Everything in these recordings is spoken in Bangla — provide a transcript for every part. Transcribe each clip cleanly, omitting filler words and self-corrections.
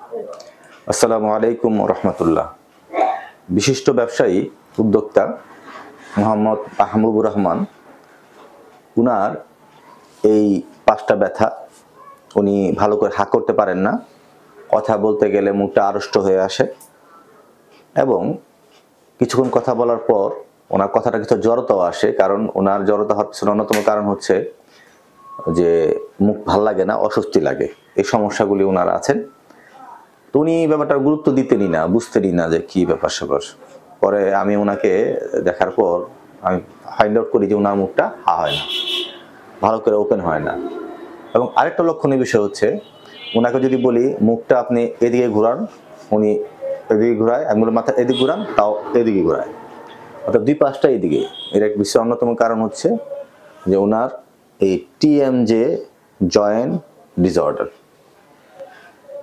আসসালামু আলাইকুম রহমতুল্লাহ। বিশিষ্ট ব্যবসায়ী উদ্যোক্তা মোহাম্মদ মাহবুবুর রহমান, উনার এই পাঁচটা ব্যথা, উনি ভালো করে হাঁ করতে পারেন না, কথা বলতে গেলে মুখটা আড়ষ্ট হয়ে আসে এবং কিছুক্ষণ কথা বলার পর ওনার কথাটা কিছু জড়তাও আসে। কারণ ওনার জড়তা হওয়ার পিছনে অন্যতম কারণ হচ্ছে যে মুখ ভাল লাগে না, অস্বস্তি লাগে। এই সমস্যাগুলি ওনার আছেন। তো উনি ব্যাপারটার গুরুত্ব দিতেনই না, বুঝতেনই না যে কি ব্যাপার স্যাপার। পরে আমি ওনাকে দেখার পর আমি ফাইন্ড আউট করি যে ওনার মুখটা হা হয় না, ভালো করে ওপেন হয় না। এবং আরেকটা লক্ষণীয় বিষয় হচ্ছে, ওনাকে যদি বলি মুখটা আপনি এদিকে ঘুরান, উনি এদিকে ঘুরায়, আমি বলি মাথা এদিকে ঘুরান, তাও এদিকে ঘুরায়, অর্থাৎ দুই পাশটা এদিকে। এর এক বিশ্বের অন্যতম কারণ হচ্ছে যে ওনার এই TMJ joint disorder,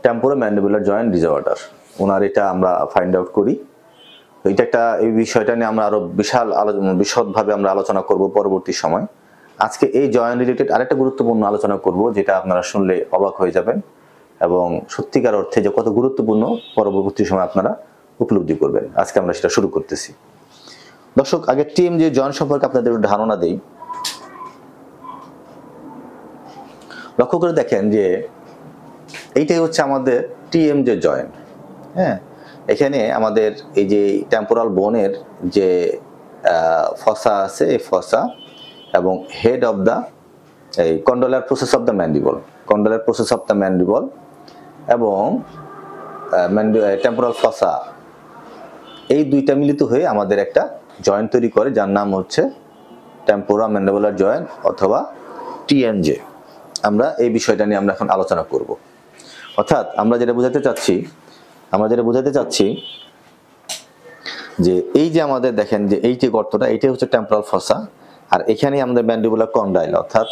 temporomandibular joint disorder. ওনার এটা আমরা ফাইন্ড আউট করি। এটা একটা, এই বিষয়টা নিয়ে আমরা আরো বিশদভাবে আমরা আলোচনা করব পরবর্তী সময়। আজকে এই জয়েন্ট রিলেটেড আরেকটা গুরুত্বপূর্ণ আলোচনা করব, যেটা আপনারা শুনলে অবাক হয়ে যাবেন এবং সত্যিকার অর্থে যে কত গুরুত্বপূর্ণ পরবর্তী সময় আপনারা উপলব্ধি করবেন। আজকে আমরা সেটা শুরু করতেছি। দর্শক, আগে টিএমজে জয়েন্ট সম্পর্কে আপনাদের ধারণা দেই। লক্ষ্য করে দেখেন যে এইটাই হচ্ছে আমাদের টিএমজে জয়েন্ট। হ্যাঁ, এখানে আমাদের এই যে টেম্পোরাল বোনের যে ফসা আছে, এই ফসা এবং হেড অফ দ্য এই condylar process of the mandible, condylar process of the mandible এবং টেম্পোরাল ফসা, এই দুইটা মিলিত হয়ে আমাদের একটা জয়েন্ট তৈরি করে, যার নাম হচ্ছে টেম্পোরোম্যান্ডিবুলার জয়েন্ট অথবা টিএমজে। আমরা এই বিষয়টা নিয়ে আমরা এখন আলোচনা করব। অর্থাৎ আমরা যেটা বোঝাতে চাচ্ছি যে এই যে আমাদের দেখেন যে এই যে গর্তটা, এইটাই হচ্ছে টেম্পোরাল ফসা, আর এখানেই আমাদের ম্যান্ডিবুলার কন্ডাইল, অর্থাৎ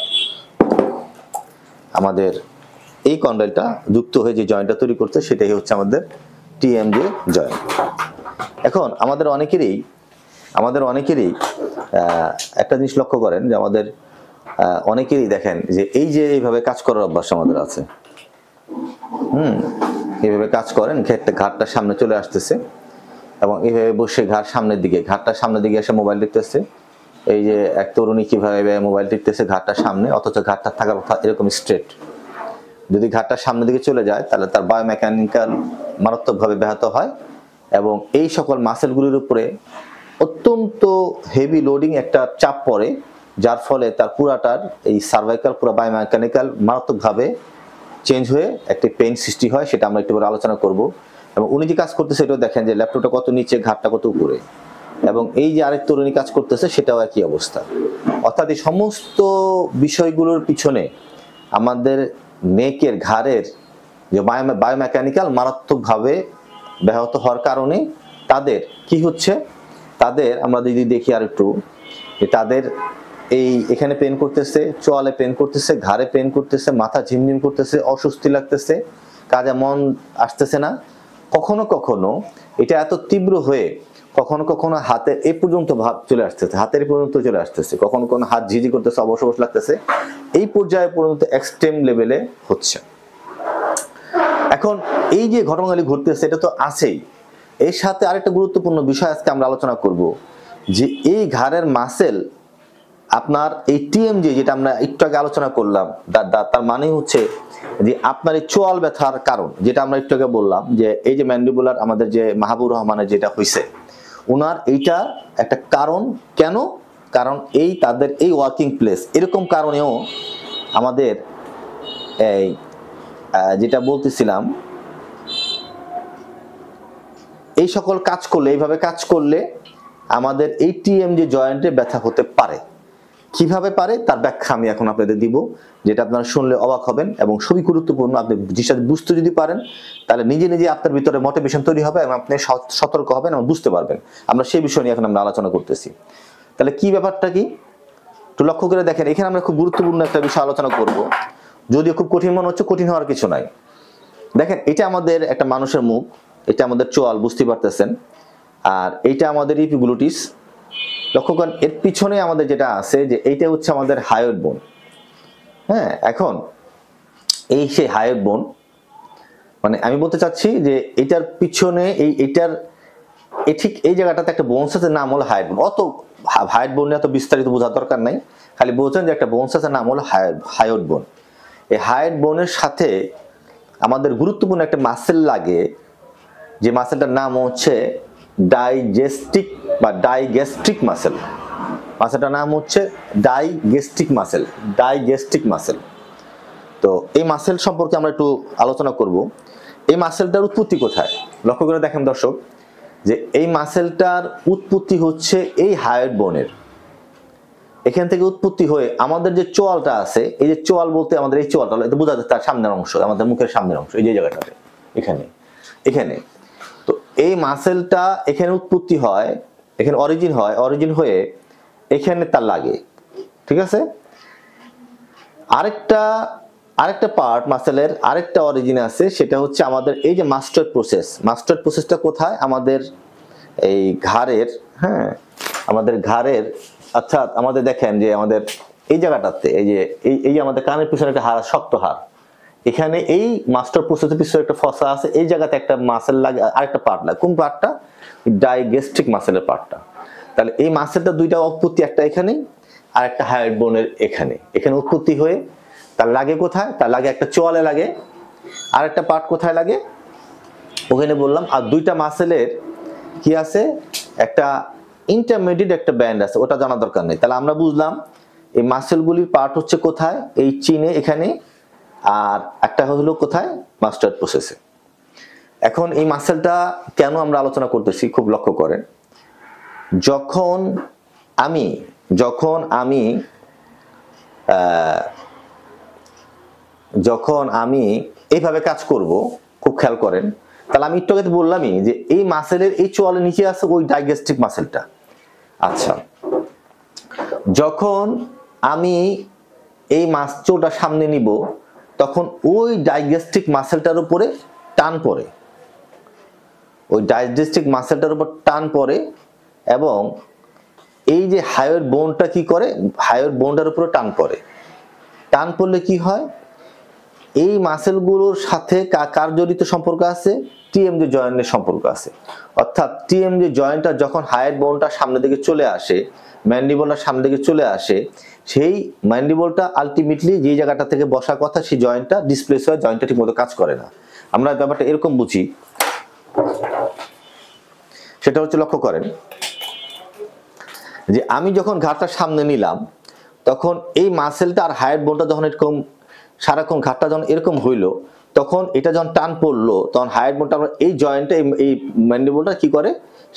আমাদের এই কন্ডাইলটা যুক্ত হয়ে যে জয়েন্টটা তৈরি করছে সেটাই হচ্ছে আমাদের টিএমজে জয়েন্ট। এখন আমাদের অনেকেরই একটা জিনিস লক্ষ্য করেন যে আমাদের অনেকেরই দেখেন যে এই যে এইভাবে কাজ করার অভ্যাস আমাদের আছে। এইভাবে কাজ করেন, ঘাটটা সামনে চলে আসতেছে এবং এইভাবে বসে ঘাটটার সামনের দিকে এসে মোবাইল টিপতেছে। এই যে এক তরুণী কিভাবে মোবাইল টিপতেছে ঘাটটার সামনে, অথচ ঘাটটা থাকার কথা এরকম স্ট্রেট। যদি ঘাটটার সামনের দিকে চলে যায় তাহলে তার বায়োমেকানিক্যাল মারাত্মকভাবে ব্যাহত হয় এবং এই সকল মাসেলগুলির উপরে অত্যন্ত হেভি লোডিং একটা চাপ পড়ে, যার ফলে তার পুরাটার এই সার্ভাইকাল পুরো বায়োমেকানিক্যাল মারাত্মকভাবে চেঞ্জ হয়ে একটি পেইন সৃষ্টি হয়। সেটা আমরা একটু পরে আলোচনা করব। এবং উনি যে কাজ করতেছে এটাও দেখেন যে ল্যাপটপটা কত নিচে, ঘাটটা কত উপরে, এবং এই যে আরেক তরুণী কাজ করতেছে সেটাও একই অবস্থা। অর্থাৎ এই সমস্ত বিষয়গুলোর পিছনে আমাদের নেকের, ঘাড়ের যে বায়োমেকানিক্যাল মারাত্মকভাবে ব্যাহত হওয়ার কারণে তাদের কি হচ্ছে, তাদের আমরা যদি দেখি আর একটু, তাদের এই এখানে পেন করতেছে, চোয়ালে পেন করতেছে, ঘাড়ে পেন করতেছে, মাথা ঝিমঝিম করতেছে, অস্বস্তি লাগতেছে, কাজে মন আসতেছে না। কখনো কখনো এটা এত তীব্র হয়ে কখনো কখনো হাতের এই পর্যন্ত ভাব চলে আসতেছে, হাতের পর্যন্ত চলে আসতেছে, কখনো কখনো হাত ঝিঝি করতেছে, অবশ লাগতেছে, এই পর্যায়ে পর্যন্ত এক্সট্রিম লেভেলে হচ্ছে। এখন এই যে ঘটনাগুলি ঘটতেছে এটা তো আছেই, এর সাথে আরেকটা গুরুত্বপূর্ণ বিষয় আজকে আমরা আলোচনা করব যে এই ঘাড়ের মাসেল আপনার এই টিএমজে, যেটা আমরা একটু আগে আলোচনা করলাম, তার মানে হচ্ছে যে আপনার এই চোয়াল ব্যথার কারণ, যেটা আমরা একটু আগে বললাম যে এই যে ম্যান্ডিবুলার আমাদের যে মাহবুবুর রহমানের যেটা হয়েছে, ওনার এইটা একটা কারণ। কেন? কারণ এই তাদের এই ওয়ার্কিং প্লেস, এরকম কারণেও আমাদের এই যেটা বলতেছিলাম, এই সকল কাজ করলে, এইভাবে কাজ করলে আমাদের এই টিএমজে জয়েন্টে ব্যথা হতে পারে। কিভাবে পারে তার ব্যাখ্যা আমি এখন আপনাদের দিব, যেটা আপনারা শুনলে অবাক হবেন এবং খুবই গুরুত্বপূর্ণ। আপনি জিনিসটা বুঝতে যদি পারেন তাহলে নিজে নিজে আপনার ভিতরে মোটিভেশন তৈরি হবে এবং আপনি সতর্ক হবেন এবং বুঝতে পারবেন। আমরা সেই বিষয় নিয়ে এখন আমরা আলোচনা করতেছি। তাহলে কি ব্যাপারটা কি একটু লক্ষ্য করে দেখেন। এখানে আমরা খুব গুরুত্বপূর্ণ একটা বিষয় আলোচনা করব, যদিও খুব কঠিন মনে হচ্ছে, কঠিন হওয়ার কিছু নাই। দেখেন, এটা আমাদের একটা মানুষের মুখ, এটা আমাদের চোয়াল, বুঝতে পারতেছেন, আর এইটা আমাদের ইপিগ্লুটিস। লক্ষ্য করেন এর পিছনে আমাদের যেটা আছে যে এইটা হচ্ছে আমাদের হায়োইড বোন। হ্যাঁ, এখন এই সেই হায়োইড বোন, মানে আমি বলতে চাচ্ছি যে এটার পিছনে এটার ঠিক এই জায়গাটাতে একটা বোনস আছে, নাম হলো হায়াট বোন। অত হায়াট বোন এত বিস্তারিত বোঝার দরকার নাই, খালি বোঝেন যে একটা বোনস আছে, নাম হলো হায়াট বোন। এই হায়াট বোনের সাথে আমাদের গুরুত্বপূর্ণ একটা মাসেল লাগে, যে মাসেলটার নাম হচ্ছে ডাইজেস্টিক বা ডাইগ্যাস্ট্রিক মাসেল। মাসেলটার নাম হচ্ছে ডাইগ্যাস্ট্রিক মাসেল, ডাইগ্যাস্ট্রিক মাসেল। তো এই মাসেল সম্পর্কে আমরা একটু আলোচনা করব। এই মাসেলটার উৎপত্তি কোথায় লক্ষ্য করে দেখেন দর্শক, যে এই মাসেলটার উৎপত্তি হচ্ছে এই হায়াট বোনের। এখান থেকে উৎপত্তি হয়ে আমাদের যে চোয়ালটা আছে, এই যে চোয়াল বলতে আমাদের এই চোয়ালটা এটা বোঝা যায় তার সামনের অংশ, আমাদের মুখের সামনের অংশ, এই যে জায়গাটাতে এখানে এখানে। তো এই মাসেলটা এখানে উৎপত্তি হয়, এখানে অরিজিন হয়, অরিজিন হয়ে এখানে তার লাগে, ঠিক আছে। আরেকটা পার্ট মাসেলের আরেকটা অরিজিন আছে, সেটা হচ্ছে আমাদের এই যে মাস্টার্ড প্রসেস। মাস্টার্ড প্রসেসটা কোথায়? আমাদের এই ঘাড়ের, হ্যাঁ আমাদের ঘাড়ের, অর্থাৎ আমাদের দেখেন যে আমাদের এই জায়গাটাতে এই যে আমাদের কানের পিছনে একটা হাড়, শক্ত হাড়, এখানে এই মাস্টার প্রসেসের পিছনে একটা ফসা আছে, এই জায়গাতে একটা মাসেল লাগে, আরেকটা পার্ট লাগে। কোন পার্টটা? ডাইগ্যাস্ট্রিক মাসেলের পার্টটা। তাহলে এই মাসেলটা দুইটা উৎপত্তি, একটা এখানে আর একটা হায়াট বোনের এখানে উৎপত্তি হয়ে তার লাগে কোথায়? তার লাগে একটা চোয়ালে লাগে, আর একটা পার্ট কোথায় লাগে? ওখানে বললাম। আর দুইটা মাসেলের কি আছে? একটা ইন্টারমিডিয়েট একটা ব্যান্ড আছে, ওটা জানা দরকার নেই। তাহলে আমরা বুঝলাম এই মাসেলগুলির পার্ট হচ্ছে কোথায়? এই চিনে এখানে, আর একটা হলো কোথায়? মাস্টার্ড প্রসেসে। এখন এই মাসেলটা কেন আমরা আলোচনা করতেছি খুব লক্ষ্য করেন। যখন আমি এইভাবে কাজ করব, খুব খেয়াল করেন, তাহলে আমি একটু আগে বললামই যে এই মাসেলের এই চোয়ালের নিচে আছে ওই ডাইগ্যাস্ট্রিক মাসেলটা। আচ্ছা, যখন আমি এই মাসচোটা সামনে নিব, তখন ওই ডাইগ্যাস্ট্রিক মাসেলটার উপরে টান পড়ে, ওই ডাইগ্যাস্ট্রিক মাসেলটার উপর টান পড়ে, এবং এই যে হায়াট বোনটা কি করে? হায়াট বোনটার উপরে টান পড়ে। টান পড়লে কি হয়? এই মাসেলগুলোর সাথে কার জড়িত সম্পর্ক আছে? টিএমজি জয়েন্টের সম্পর্ক আছে। অর্থাৎ টিএমজি জয়েন্টটা যখন হায়াট বোনটা সামনের দিকে চলে আসে, ম্যান্ডিবলটা সামনের দিকে চলে আসে, সেই ম্যান্ডিবলটা আলটিমেটলি যে জায়গাটা থেকে বসার কথা, সেই জয়েন্টটা ডিসপ্লেস হয়, জয়েন্টটা ঠিকমতো কাজ করে না। আমরা ব্যাপারটা এরকম বুঝি, সেটা হচ্ছে লক্ষ্য করেন যে আমি যখন ঘাড়টা সামনে নিলাম, তখন এই মাসেলটা আর হায়াট বোনটা যখন এরকম সারাক্ষণ ঘাটটা যখন এরকম হইলো, তখন এটা যখন টান পড়লো, তখন হায়াট বোনটা এই জয়েন্টটা এই ম্যান্ডিবলটা কি করে?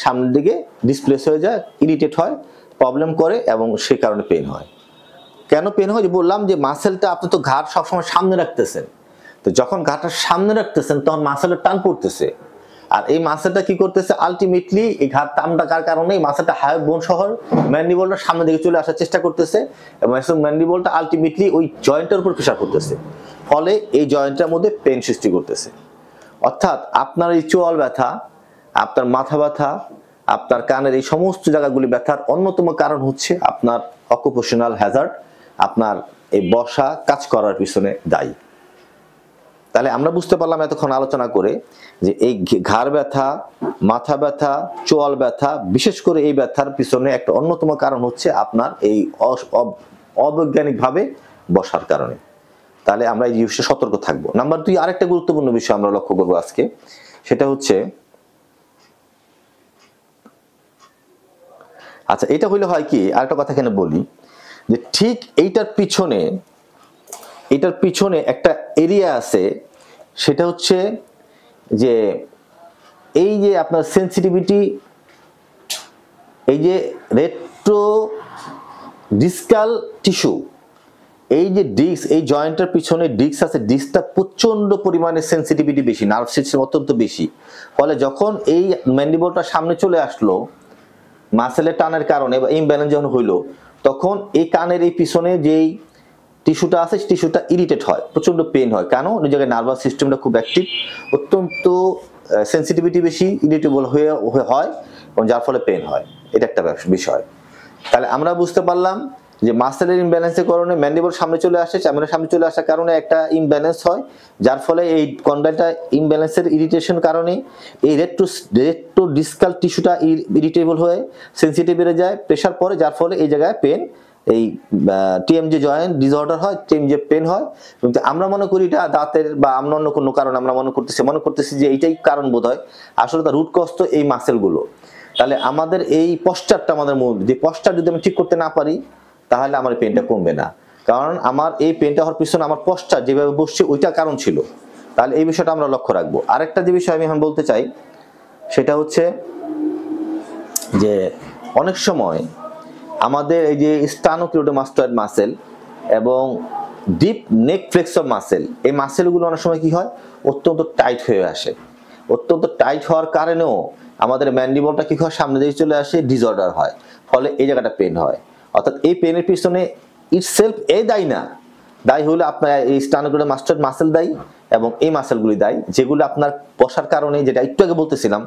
সামনের দিকে ডিসপ্লেস হয়ে যায়, ইরিটেট হয়, প্রবলেম করে, এবং সেই কারণে পেন হয়। কেন পেন হয়? যে বললাম যে মাসেলটা আপনি তো ঘাট সবসময় সামনে রাখতেছেন, তো যখন ঘাটটা সামনে রাখতেছেন তখন মাসেলের টান পড়তেছে, আর এই মাসেলটা কি করতেছে? আলটিমেটলি এই ঘাট টানটা কার কারণে? এই মাসেলটা হায়াট বোন সহ ম্যান্ডিবলটা সামনের দিকে চলে আসার চেষ্টা করতেছে, এবং ম্যান্ডিবলটা আলটিমেটলি ওই জয়েন্টের উপর প্রেসার করতেছে, ফলে এই জয়েন্টের মধ্যে পেন সৃষ্টি করতেছে। অর্থাৎ আপনার এই চোয়াল ব্যথা, আপনার মাথা ব্যথা, আপনার কানের এই সমস্ত জায়গাগুলি ব্যথার অন্যতম কারণ হচ্ছে আপনার অকুপেশনাল হ্যাজার্ড, আপনার এই বসা কাজ করার পিছনে দায়ী। তাহলে আমরা বুঝতে পারলাম এতক্ষণ আলোচনা করে যে এই ঘাড় ব্যথা, মাথা ব্যথা, চোয়াল ব্যথা, বিশেষ করে এই ব্যথার পিছনে একটা অন্যতম কারণ হচ্ছে আপনার এই অবৈজ্ঞানিকভাবে বসার কারণে। তাহলে আমরা এই বিষয়ে সতর্ক থাকবো। নাম্বার 2, আরেকটা গুরুত্বপূর্ণ বিষয় আমরা লক্ষ্য করবো আজকে, সেটা হচ্ছে, আচ্ছা এটা হইলে হয় কি, আরেকটা কথা এখানে বলি, যে ঠিক এইটার পিছনে একটা এরিয়া আছে, সেটা হচ্ছে যে এই যে আপনার সেন্সিটিভিটি, এই যে রেট্রো ডিসকাল টিস্যু, এই যে ডিস্ক, এই জয়েন্টের পিছনে ডিস্ক আছে, ডিস্কটা প্রচন্ড পরিমাণে সেন্সিটিভিটি বেশি, নার্ভ সিস্টেম অত্যন্ত বেশি, ফলে যখন এই ম্যান্ডিবলটা সামনে চলে আসলো মাসেলের টানের কারণে বা ইমব্যালেন্স যখন হইলো, তখন এই কানের এই পিছনে যেই টিস্যুটা আছে, টিস্যুটা ইরিটেট হয়, প্রচন্ড পেন হয়। কেন? ওই জায়গায় নার্ভাস সিস্টেমটা খুব অ্যাক্টিভ, অত্যন্ত সেন্সিটিভিটি বেশি, ইরিটেবল হয়, এবং যার ফলে পেন হয়। এটা একটা বিষয়। তাহলে আমরা বুঝতে পারলাম যে মাসেলের ইমব্যালেন্সের কারণে ম্যান্ডিবল সামনে চলে আসে, চ্যামেলের সামনে চলে আসার কারণে একটা ইমব্যালেন্স হয়, যার ফলে এই কন্ডাইলটা ইমব্যালেন্সের ইরিটেশন কারণে এই রেট্রোডিসকাল টিস্যুটা ইরিটেবল হয়ে সেন্সিটিভ বেড়ে যায়, প্রেশার পড়ে, যার ফলে এই জায়গায় পেন, এই টিএমজে জয়েন্ট ডিসঅর্ডার হয়, টিএমজে পেন হয়। কিন্তু আমরা মনে করি এটা দাঁতের বা অন্য কোনো কারণ আমরা মনে করতেছি যে এইটাই কারণ বোধ হয়। আসলে তার রুট কজ তো এই মাসেলগুলো। তাহলে আমাদের এই পশ্চারটা আমাদের মূল, যে পশ্চার যদি আমি ঠিক করতে না পারি তাহলে আমার পেনটা কমবে না, কারণ আমার এই পেনটা হওয়ার পিছনে আমার পশ্চার যেভাবে বসছে ওইটা কারণ ছিল। তাহলে এই বিষয়টা আমরা লক্ষ্য রাখবো। আরেকটা যে বিষয় আমি এখন বলতে চাই সেটা হচ্ছে যে অনেক সময় আমাদের এই যে স্টানোক্লিডোমাস্টয়েড মাসেল এবং ডিপ নেক ফ্লেক্সর মাসেল, এই মাসেলগুলো অনেক সময় কি হয়, অত্যন্ত টাইট হয়ে আসে। অত্যন্ত টাইট হওয়ার কারণেও আমাদের ম্যান্ডিবলটা কি হয়, সামনে দিকে চলে আসে, ডিসঅর্ডার হয়, ফলে এই জায়গাটা পেন হয়। অর্থাৎ এই পেনের পিছনে ইটসেলফ দায়ী না, দায়ী হলো আপনার এই স্টানোক্লিডোমাস্টয়েড মাসেল দায়ী এবং এই মাসেলগুলি দায়ী, যেগুলো আপনার বসার কারণে, যেটা একটু আগে বলতেছিলাম,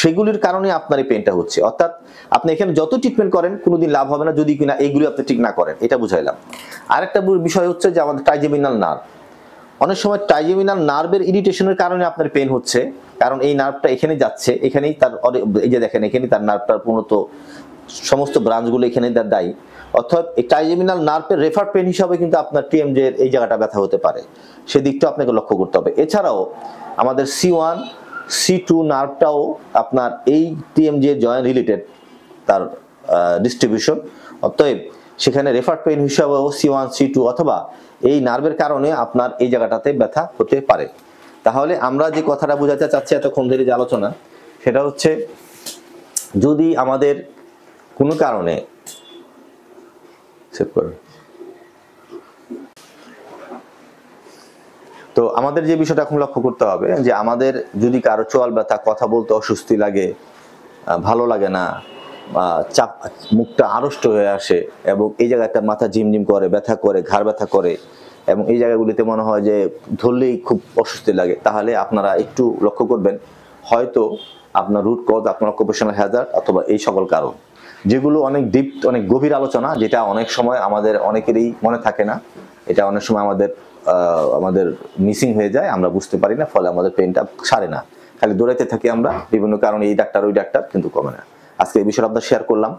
সেগুলির কারণে আপনার এই পেনটা হচ্ছে। অর্থাৎ আপনি এখানে যত ট্রিটমেন্ট করেন কোনোদিন লাভ হবে না যদি কিনা এইগুলি আপনি ঠিক না করেন, এটা বুঝাইলাম। আরেকটা বিষয় হচ্ছে যে আমাদের ট্রাইজেমিনাল নার্ভ, অনেক সময় ট্রাইজেমিনাল নার্ভের ইরিটেশনের কারণে আপনার পেন হচ্ছে, কারণ এই নার্ভটা এখানে যাচ্ছে, এখানেই তার, এই যে দেখেন এখানেই তার নার্ভটার পূর্ণত সমস্ত ব্রাঞ্চগুলো এখানে দায়ী। অর্থাৎ এই ট্রাইজেমিনাল নার্ভের রেফার পেন হিসাবে কিন্তু আপনার টিএমজে এই জায়গাটা ব্যথা হতে পারে, সেদিকটা আপনাকে লক্ষ্য করতে হবে। এছাড়াও আমাদের C1 C2 নার্ভটাও আপনার এই টিএমজে জয়েন্ট রিলেটেড তার ডিস্ট্রিবিউশন, অতএব সেখানে রেফার পেন হিসাবেও C1 C2 অথবা এই নার্ভের কারণে আপনার এই জায়গাটাতে ব্যথা হতে পারে। তাহলে আমরা যে কথাটা বোঝাতে চাচ্ছি এতক্ষণ ধরে যে আলোচনা, সেটা হচ্ছে যদি আমাদের কোনো কারণে তো আমাদের যে বিষয়টা এখন লক্ষ্য করতে হবে যে আমাদের যদি কারো চোয়াল ব্যথা, কথা বলতে অস্বস্তি লাগে, ভালো লাগে না, চাপ, মুখটা আড়ষ্ট হয়ে আসে এবং এই জায়গাটা মাথা ঝিমঝিম করে, ব্যথা করে, ঘাড় ব্যথা করে এবং এই জায়গাগুলিতে মনে হয় যে ধরলেই খুব অস্বস্তি লাগে, তাহলে আপনারা একটু লক্ষ্য করবেন হয়তো আপনার রুট কজ আপনার অকুপেশনাল হ্যাজার্ড অথবা এই সকল কারণ, যেগুলো অনেক ডিপ, অনেক গভীর আলোচনা, যেটা অনেক সময় আমাদের অনেকেরই মনে থাকে না। এটা অনেক সময় আমাদের মিসিং হয়ে যায়, আমরা বুঝতে পারি না, ফলে আমাদের পেনটা সারে না, খালি দৌড়াইতে থাকি আমরা বিভিন্ন কারণে, এই ডাক্তার ওই ডাক্তার, কিন্তু কমে না। আজকে এই বিষয়টা আপনার শেয়ার করলাম।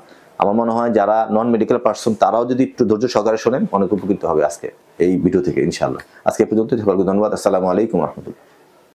আমার মনে হয় যারা নন মেডিকেল পার্সন তারাও যদি একটু ধৈর্য সহকারে শোনেন অনেক উপকৃত হবে আজকে এই ভিডিও থেকে ইনশাআল্লাহ। আজকে পর্যন্ত সকলকে ধন্যবাদ। আসসালামু আলাইকুম রহমতুল্লাহ।